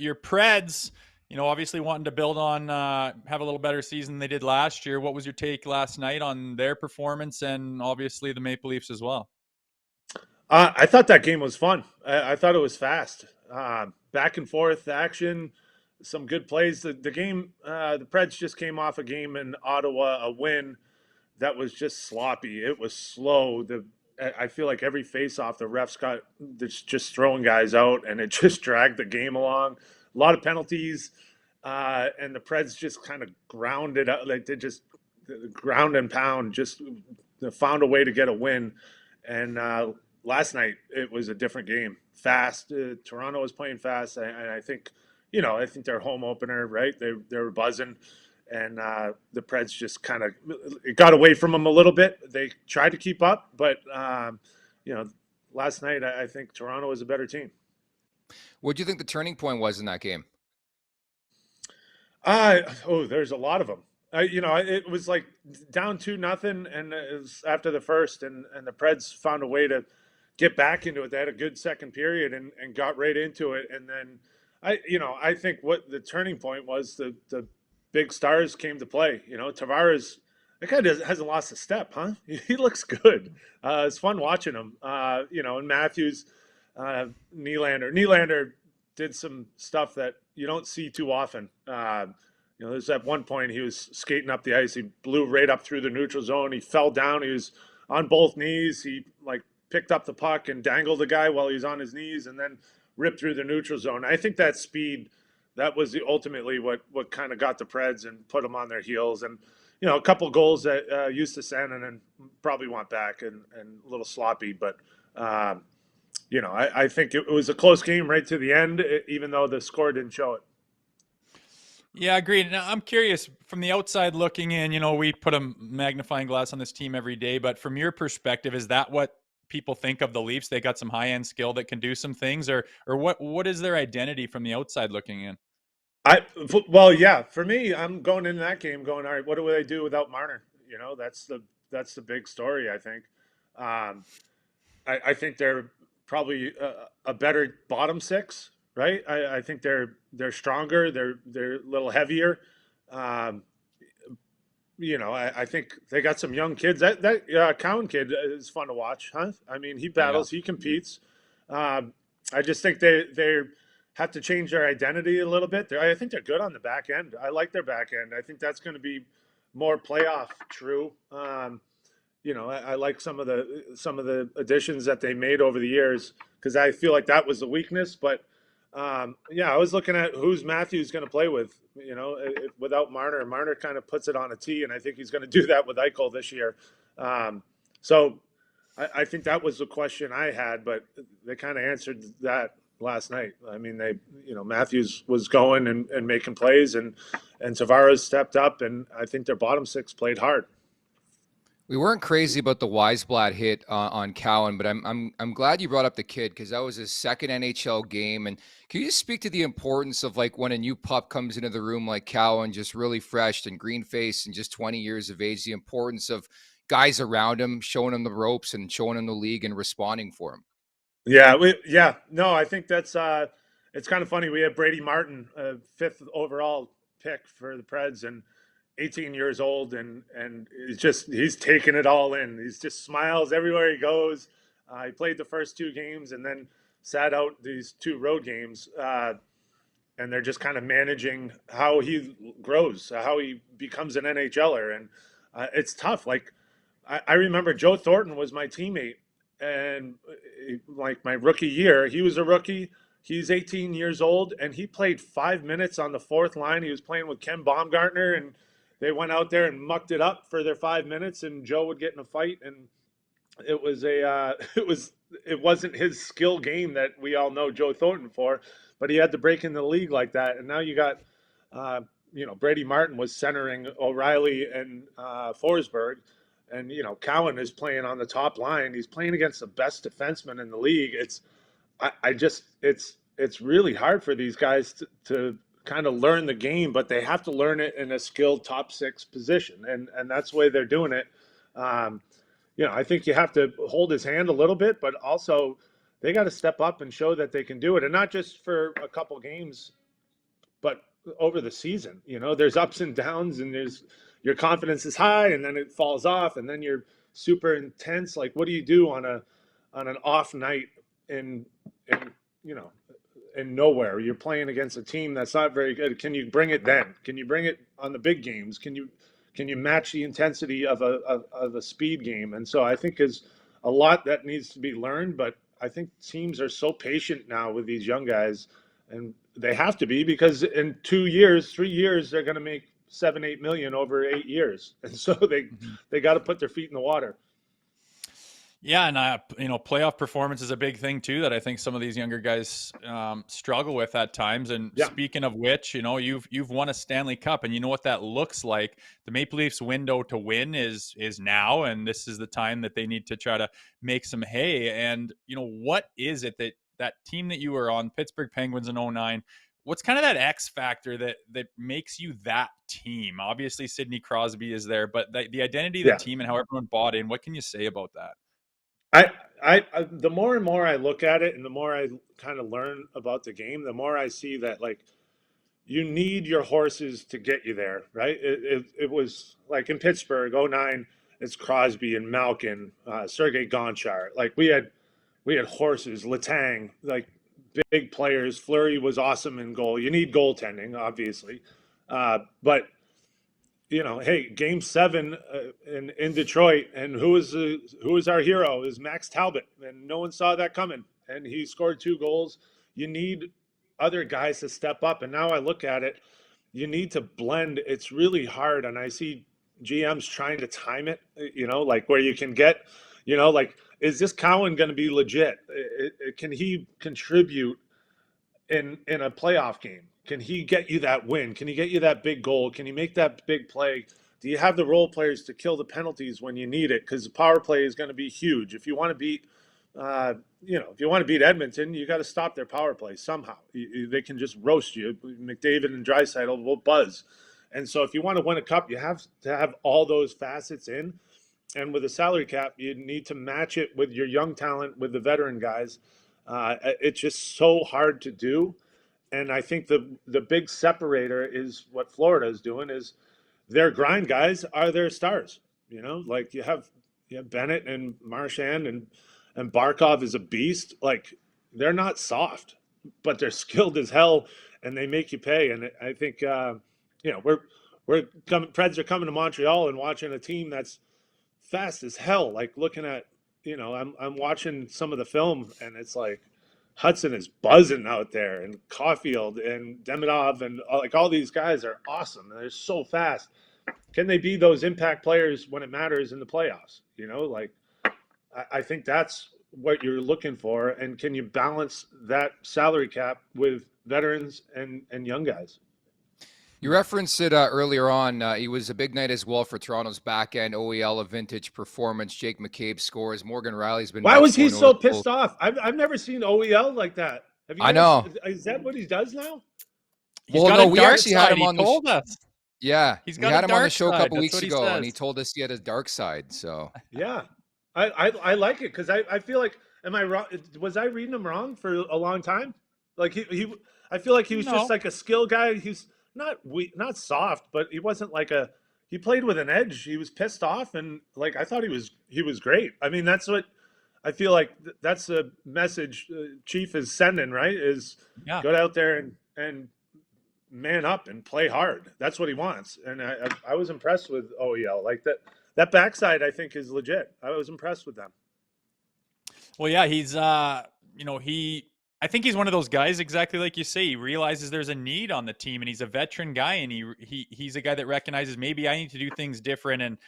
your Preds, obviously wanting to build on, have a little better season than they did last year. What was your take last night on their performance and obviously the Maple Leafs as well? I thought that game was fun. I thought it was fast, back and forth action, some good plays. The game, the Preds just came off a game in Ottawa, a win that was just sloppy. It was slow. I feel like every face-off, the refs got just throwing guys out, and it just dragged the game along. A lot of penalties, and the Preds just kind of ground it out. Like they just ground and pound, just found a way to get a win. And last night it was a different game. Fast. Toronto was playing fast, and I think, I think their home opener, right? They were buzzing, and the Preds just kind of it got away from them a little bit. They tried to keep up, but you know, last night I think Toronto was a better team. What do you think the turning point was in that game? There's a lot of them. It was like down 2-0, and it was after the first, and the Preds found a way to get back into it. They had a good second period and got right into it, and then I think what the turning point was, the big stars came to play. Tavares, that guy hasn't lost a step, huh? He looks good. It's fun watching him. And Matthews, Nylander did some stuff that you don't see too often. There's at one point he was skating up the ice. He blew right up through the neutral zone. He fell down. He was on both knees. He picked up the puck and dangled the guy while he was on his knees, and then ripped through the neutral zone. I think that speed, that was ultimately what kind of got the Preds and put them on their heels. And a couple goals that used to send and then probably want back and a little sloppy, but. I think it was a close game right to the end, even though the score didn't show it. Yeah, agreed. Now, I'm curious from the outside looking in, we put a magnifying glass on this team every day, but from your perspective, is that what people think of the Leafs? They got some high-end skill that can do some things, or what is their identity from the outside looking in? Yeah, for me, I'm going into that game going, all right, what do they do without Marner? That's the big story, I think. I think they're probably a better bottom six, right? I think they're stronger. They're a little heavier. Um, I think they got some young kids. That Cowan kid is fun to watch, huh? I mean, he Yeah. battles, he competes. I just think they have to change their identity a little bit. I think they're good on the back end. I like their back end. I think that's going to be more playoff true. I like some of the additions that they made over the years, because I feel like that was the weakness. But I was looking at who's Matthews going to play with. Without Marner, Marner kind of puts it on a tee, and I think he's going to do that with Eichel this year. So I think that was the question I had, but they kind of answered that last night. I mean, Matthews was going and making plays, and Tavares stepped up, and I think their bottom six played hard. We weren't crazy about the Weisblatt hit on Cowan, but I'm glad you brought up the kid, because that was his second NHL game. And can you just speak to the importance of when a new pup comes into the room like Cowan, just really fresh and green faced and just 20 years of age, the importance of guys around him showing him the ropes and showing him the league and responding for him? No, I think that's it's kind of funny. We had Brady Martin, fifth overall pick for the Preds, and 18 years old, and he's taking it all in. He's just smiles everywhere he goes. He played the first two games and then sat out these two road games, and they're just kind of managing how he grows, how he becomes an NHLer, and it's tough. I remember Joe Thornton was my teammate, and my rookie year, he was a rookie. He's 18 years old, and he played 5 minutes on the fourth line. He was playing with Ken Baumgartner, and they went out there and mucked it up for their 5 minutes, and Joe would get in a fight, and it was it wasn't his skill game that we all know Joe Thornton for, but he had to break in the league like that. And now you got Brady Martin was centering O'Reilly and Forsberg, and Cowan is playing on the top line. He's playing against the best defenseman in the league. It's really hard for these guys to kind of learn the game, but they have to learn it in a skilled top six position, and that's the way they're doing it. I think you have to hold his hand a little bit, but also they got to step up and show that they can do it, and not just for a couple games. but over the season, there's ups and downs, and there's your confidence is high, and then it falls off, and then you're super intense. Like, what do you do on an off night in you know in nowhere? You're playing against a team that's not very good. Can you bring it then? Can you bring it on the big games? Can you match the intensity of a speed game? And so I think is a lot that needs to be learned, but I think teams are so patient now with these young guys, and they have to be, because in 2 years, 3 years, they're going to make 7-8 million over 8 years, and so they got to put their feet in the water. Yeah, and playoff performance is a big thing too that I think some of these younger guys struggle with at times. And speaking of which, you've won a Stanley Cup, and you know what that looks like. The Maple Leafs window to win is now, and this is the time that they need to try to make some hay. And what is it that team that you were on, Pittsburgh Penguins in 2009? What's kind of that X factor that makes you that team? Obviously, Sidney Crosby is there, but the identity of the team and how everyone bought in. What can you say about that? I the more and more I look at it, and the more I kind of learn about the game, the more I see that, like, you need your horses to get you there, right? It was like in Pittsburgh, 2009, it's Crosby and Malkin, Sergei Gonchar. Like, we had horses, Letang, like big players. Fleury was awesome in goal. You need goaltending, obviously, but hey, Game 7 in Detroit, and who is our hero? Is Max Talbot, and no one saw that coming, and he scored 2 goals. You need other guys to step up, and now I look at it, you need to blend. It's really hard, and I see GMs trying to time it, like where you can get, like, is this Cowan going to be legit? Can he contribute in a playoff game? Can he get you that win? Can he get you that big goal? Can he make that big play? Do you have the role players to kill the penalties when you need it? Because the power play is going to be huge. If you want to beat, if you want to beat Edmonton, you got to stop their power play somehow. They can just roast you. McDavid and Draisaitl will buzz. And so if you want to win a cup, you have to have all those facets in. And with a salary cap, you need to match it with your young talent, with the veteran guys. It's just so hard to do. And I think the big separator is what Florida is doing, is their grind guys are their stars. Like you have Bennett and Marchand, and Barkov is a beast. Like, they're not soft, but they're skilled as hell, and they make you pay. And I think Preds are coming to Montreal and watching a team that's fast as hell. Like, looking at I'm watching some of the film, and it's like Hudson is buzzing out there, and Caulfield and Demidov, and like all these guys are awesome. They're so fast. Can they be those impact players when it matters in the playoffs? Like, I think that's what you're looking for. And can you balance that salary cap with veterans and young guys? You referenced it earlier on. It was a big night as well for Toronto's back end. OEL, a vintage performance. Jake McCabe scores. Morgan Riley's been. Why was he so pissed off? I've never seen OEL like that. Have you? I know. Is that what he does now? We actually had him on the told us. Yeah, we had him on the show a couple weeks ago, and he told us he had his dark side. So yeah, I like it, because I feel like, am I wrong? Was I reading him wrong for a long time? Like, I feel like he was just like a skill guy. He's not soft, but he wasn't like he played with an edge. He was pissed off, and like, I thought he was great. I mean, that's what I feel like. That's the message Chief is sending, right? Is go out there and man up and play hard. That's what he wants. And I was impressed with OEL. Like, that backside, I think, is legit. I was impressed with them. Well, yeah, he's I think he's one of those guys, exactly like you say. He realizes there's a need on the team, and he's a veteran guy, and he's a guy that recognizes, maybe I need to do things different. And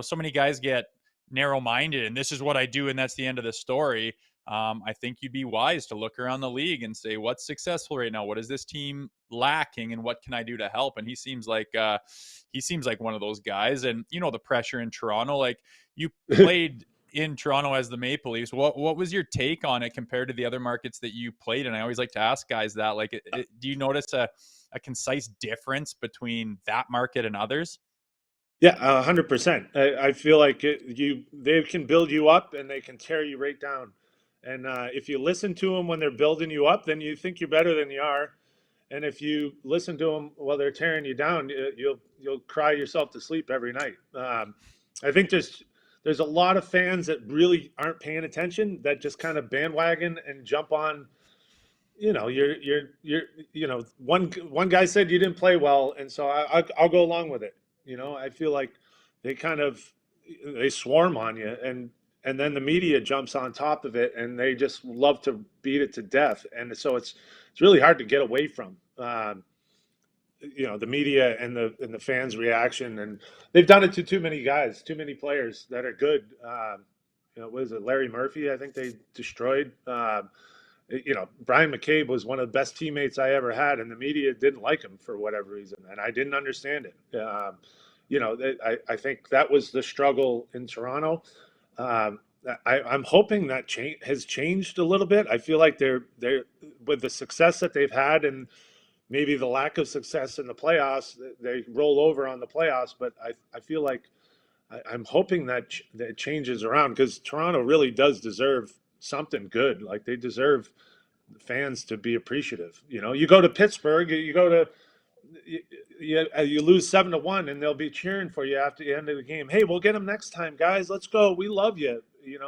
so many guys get narrow-minded, and this is what I do, and that's the end of the story. I think you'd be wise to look around the league and say, what's successful right now? What is this team lacking, and what can I do to help? And he seems like one of those guys. And the pressure in Toronto, like, you played in Toronto as the Maple Leafs. What was your take on it compared to the other markets that you played? And I always like to ask guys that, like, do you notice a concise difference between that market and others? Yeah, 100%. I feel like they can build you up, and they can tear you right down. And if you listen to them when they're building you up, then you think you're better than you are. And if you listen to them while they're tearing you down, you'll cry yourself to sleep every night. I think there's a lot of fans that really aren't paying attention, that just kind of bandwagon and jump on. One guy said you didn't play well, and so I'll go along with it. I feel like they swarm on you, and then the media jumps on top of it, and they just love to beat it to death, and so it's really hard to get away from. The media and the fans' reaction, and they've done it to too many guys, too many players that are good. What is it, Larry Murphy? I think they destroyed. Brian McCabe was one of the best teammates I ever had, and the media didn't like him for whatever reason, and I didn't understand it. I think that was the struggle in Toronto. I'm hoping that has changed a little bit. I feel like they're with the success that they've had, and maybe the lack of success in the playoffs, they roll over on the playoffs. But I feel like I'm hoping that changes around, because Toronto really does deserve something good. Like, they deserve fans to be appreciative. You go to Pittsburgh, you lose 7-1, and they'll be cheering for you after the end of the game. Hey, we'll get them next time, guys. Let's go. We love you.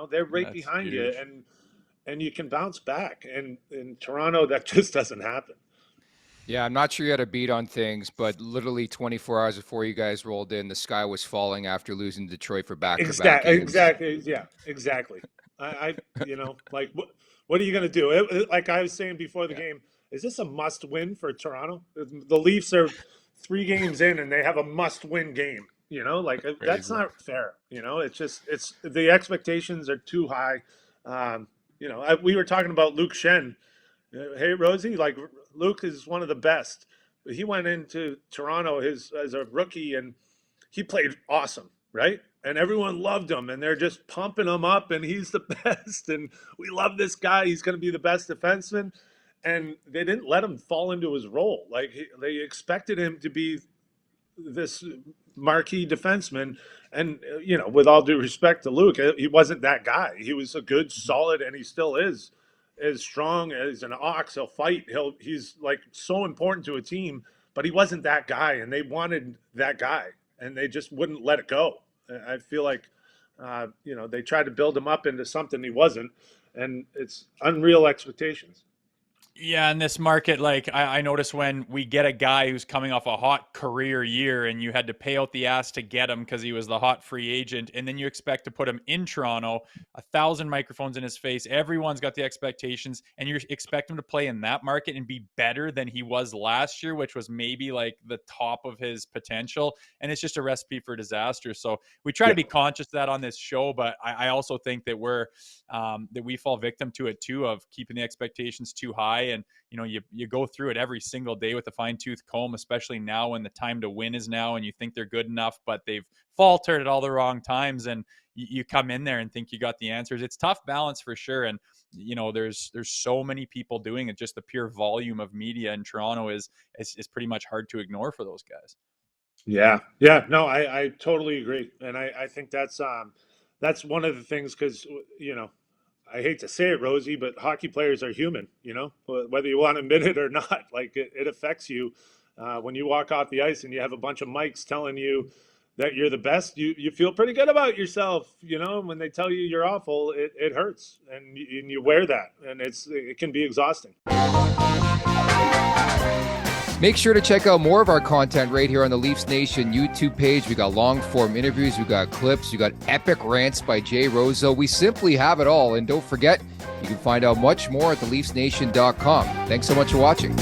They're right behind you, and you can bounce back. And in Toronto, that just doesn't happen. Yeah, I'm not sure you had a beat on things, but literally 24 hours before you guys rolled in, the sky was falling after losing to Detroit for back-to-back games. Exactly. Yeah, exactly. Like, what are you going to do? Like I was saying before the game, is this a must-win for Toronto? The Leafs are 3 games in, and they have a must-win game. That's not fair. It's the expectations are too high. We were talking about Luke Shen. Hey, Rosie, Luke is one of the best. He went into Toronto as a rookie, and he played awesome, right? And everyone loved him, and they're just pumping him up, and he's the best, and we love this guy. He's going to be the best defenseman. And they didn't let him fall into his role. They expected him to be this marquee defenseman. And, with all due respect to Luke, he wasn't that guy. He was a good, solid, and he still is as strong as an ox. He'll fight. He's so important to a team, but he wasn't that guy. And they wanted that guy, and they just wouldn't let it go. I feel like, they tried to build him up into something he wasn't, and it's unreal expectations. Yeah, in this market, I notice when we get a guy who's coming off a hot career year, and you had to pay out the ass to get him because he was the hot free agent, and then you expect to put him in Toronto, 1,000 microphones in his face, everyone's got the expectations, and you expect him to play in that market and be better than he was last year, which was maybe the top of his potential, and it's just a recipe for disaster. So we try to be conscious of that on this show, but I also think that that we fall victim to it too, of keeping the expectations too high. And you go through it every single day with a fine-tooth comb, especially now when the time to win is now, and you think they're good enough, but they've faltered at all the wrong times, and you come in there and think you got the answers. It's tough balance for sure, and there's so many people doing it. Just the pure volume of media in Toronto is pretty much hard to ignore for those guys. Yeah, no, I totally agree, and I think that's one of the things, because I hate to say it, Rosie, but hockey players are human, whether you want to admit it or not. It affects you when you walk off the ice and you have a bunch of mics telling you that you're the best. You feel pretty good about yourself, when they tell you you're awful, it hurts, and you wear that, and it can be exhausting. Make sure to check out more of our content right here on the Leafs Nation YouTube page. We got long-form interviews, we got clips, we got epic rants by Jay Rosehill. We simply have it all. And don't forget, you can find out much more at theleafsnation.com. Thanks so much for watching.